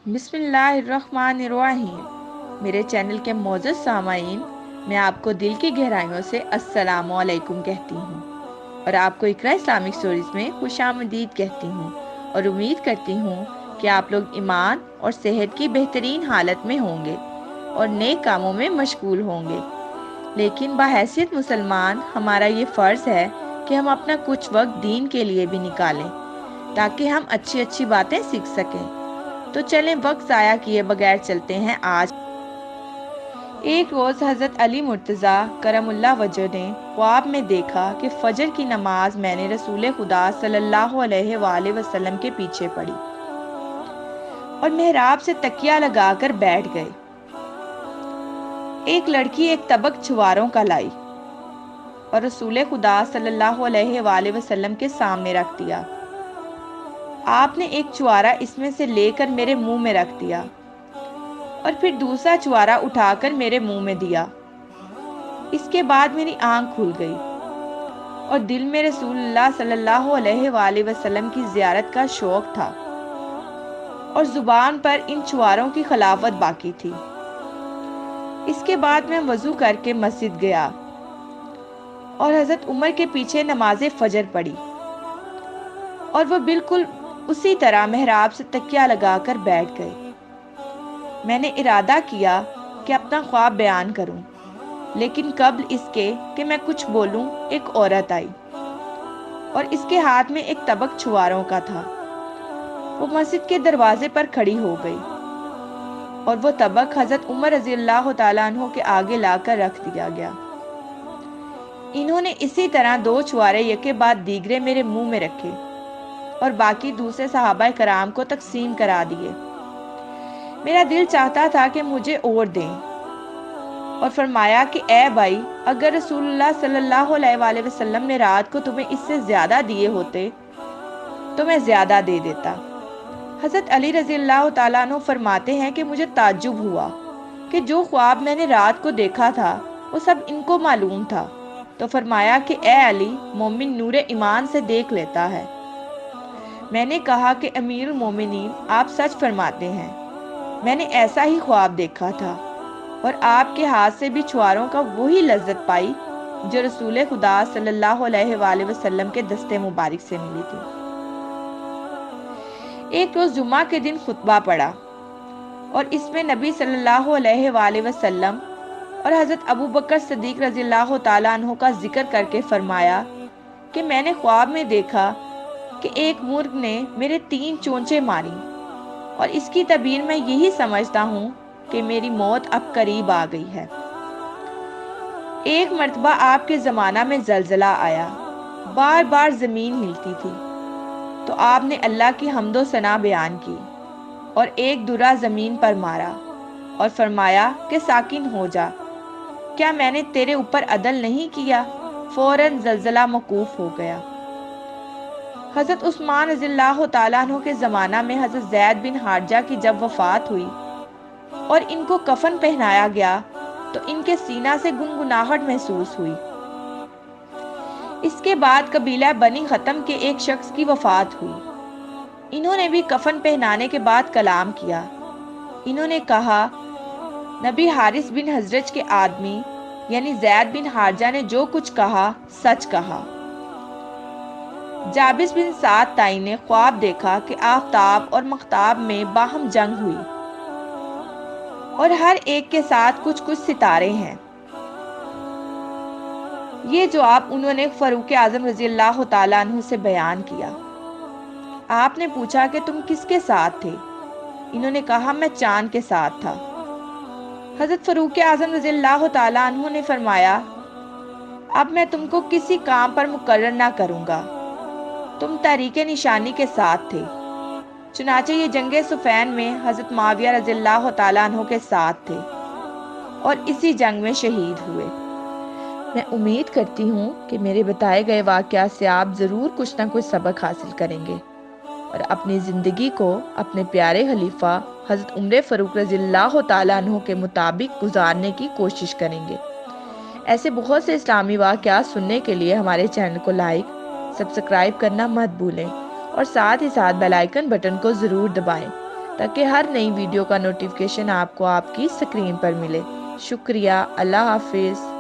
بسم اللہ الرحمن الرحیم۔ میرے چینل کے معزز سامعین، میں آپ کو دل کی گہرائیوں سے السلام علیکم کہتی ہوں اور آپ کو اقرا اسلامک سٹوریز میں خوش آمدید کہتی ہوں اور امید کرتی ہوں کہ آپ لوگ ایمان اور صحت کی بہترین حالت میں ہوں گے اور نیک کاموں میں مشغول ہوں گے۔ لیکن بحیثیت مسلمان ہمارا یہ فرض ہے کہ ہم اپنا کچھ وقت دین کے لیے بھی نکالیں تاکہ ہم اچھی اچھی باتیں سیکھ سکیں۔ تو چلیں وقت ضائع کیے بغیر چلتے ہیں آج۔ ایک روز حضرت علی مرتضیٰ کرم اللہ وجہ نے خواب میں دیکھا کہ فجر کی نماز میں نے رسول خدا صلی اللہ علیہ وآلہ وسلم کے پیچھے پڑھی اور محراب سے تکیہ لگا کر بیٹھ گئے۔ ایک لڑکی ایک طبق چھواروں کا لائی اور رسول خدا صلی اللہ علیہ وآلہ وسلم کے سامنے رکھ دیا۔ آپ نے ایک چوارا اس میں سے لے کر میرے منہ میں رکھ دیا اور پھر دوسرا چوارا اٹھا کر میرے منہ میں دیا۔ اس کے بعد میری آنکھ کھل گئی اور دل میں رسول اللہ صلی اللہ علیہ وآلہ وسلم کی زیارت کا شوق تھا اور زبان پر ان چواروں کی خلافت باقی تھی۔ اس کے بعد میں وضو کر کے مسجد گیا اور حضرت عمر کے پیچھے نماز فجر پڑھی اور وہ بالکل اسی طرح محراب سے تکیہ لگا کر بیٹھ گئے۔ میں نے ارادہ کیا کہ اپنا خواب بیان کروں، لیکن قبل اس کے کہ میں کچھ بولوں ایک عورت آئی اور اس کے ہاتھ میں ایک طبق چھواروں کا تھا۔ وہ مسجد کے دروازے پر کھڑی ہو گئی اور وہ طبق حضرت عمر رضی اللہ تعالیٰ عنہ کے آگے لا کر رکھ دیا گیا۔ انہوں نے اسی طرح دو چھوارے یکے بعد دیگرے میرے منہ میں رکھے اور باقی دوسرے صحابہ کرام کو تقسیم کرا دیے۔ میرا دل چاہتا تھا کہ مجھے اور دیں اور فرمایا کہ اے بھائی، اگر رسول اللہ صلی اللہ علیہ وآلہ وسلم نے رات کو تمہیں اس سے زیادہ دیے ہوتے تو میں زیادہ دے دیتا۔ حضرت علی رضی اللہ تعالیٰ عنہ فرماتے ہیں کہ مجھے تعجب ہوا کہ جو خواب میں نے رات کو دیکھا تھا وہ سب ان کو معلوم تھا، تو فرمایا کہ اے علی، مومن نور ایمان سے دیکھ لیتا ہے۔ میں نے کہا کہ امیر المومنین، آپ سچ فرماتے ہیں، میں نے ایسا ہی خواب دیکھا تھا اور آپ کے ہاتھ سے بھی چھواروں کا وہی لذت پائی جو رسول خدا صلی اللہ علیہ وآلہ وسلم کے دستے مبارک سے ملی تھی۔ ایک روز جمعہ کے دن خطبہ پڑھا اور اس میں نبی صلی اللہ علیہ وآلہ وسلم اور حضرت ابو بکر صدیق رضی اللہ تعالیٰ عنہ کا ذکر کر کے فرمایا کہ میں نے خواب میں دیکھا کہ ایک مرغ نے میرے 3 چونچیں ماری اور اس کی تعبیر میں یہی سمجھتا ہوں کہ میری موت اب قریب آ گئی ہے۔ ایک مرتبہ آپ کے زمانہ میں زلزلہ آیا، بار بار زمین ہلتی تھی، تو آپ نے اللہ کی حمد و ثنا بیان کی اور ایک درہ زمین پر مارا اور فرمایا کہ ساکن ہو جا، کیا میں نے تیرے اوپر عدل نہیں کیا؟ فوراً زلزلہ موقوف ہو گیا۔ حضرت عثمان رضی اللہ تعالیٰ عنہ کے زمانہ میں حضرت زید بن حارثہ کی جب وفات ہوئی اور ان کو کفن پہنایا گیا تو ان کے سینہ سے گنگناہٹ محسوس ہوئی۔ اس کے بعد قبیلہ بنی ختم کے ایک شخص کی وفات ہوئی۔ انہوں نے بھی کفن پہنانے کے بعد کلام کیا۔ انہوں نے کہا، نبی حارث بن حزرج کے آدمی یعنی زید بن حارثہ نے جو کچھ کہا سچ کہا۔ جابس بن سعد تائی نے خواب دیکھا کہ آفتاب اور مغتاب میں باہم جنگ ہوئی اور ہر ایک کے ساتھ کچھ کچھ ستارے ہیں۔ یہ جواب انہوں نے فاروق اعظم رضی اللہ تعالیٰ عنہ سے بیان کیا۔ آپ نے پوچھا کہ تم کس کے ساتھ تھے؟ انہوں نے کہا، میں چاند کے ساتھ تھا۔ حضرت فاروق اعظم رضی اللہ تعالیٰ عنہ نے فرمایا، اب میں تم کو کسی کام پر مقرر نہ کروں گا، تم تحریک نشانی کے ساتھ تھے۔ چنانچہ یہ جنگ صفین میں حضرت معاویہ رضی اللہ تعالیٰ عنہ کے ساتھ تھے اور اسی جنگ میں شہید ہوئے۔ میں امید کرتی ہوں کہ میرے بتائے گئے واقعات سے آپ ضرور کچھ نہ کچھ سبق حاصل کریں گے اور اپنی زندگی کو اپنے پیارے خلیفہ حضرت عمر فاروق رضی اللہ تعالیٰ عنہ کے مطابق گزارنے کی کوشش کریں گے۔ ایسے بہت سے اسلامی واقعات سننے کے لیے ہمارے چینل کو لائک، سبسکرائب کرنا مت بھولیں اور ساتھ ہی ساتھ بیل آئیکن بٹن کو ضرور دبائیں تاکہ ہر نئی ویڈیو کا نوٹیفیکیشن آپ کو آپ کی اسکرین پر ملے۔ شکریہ، اللہ حافظ۔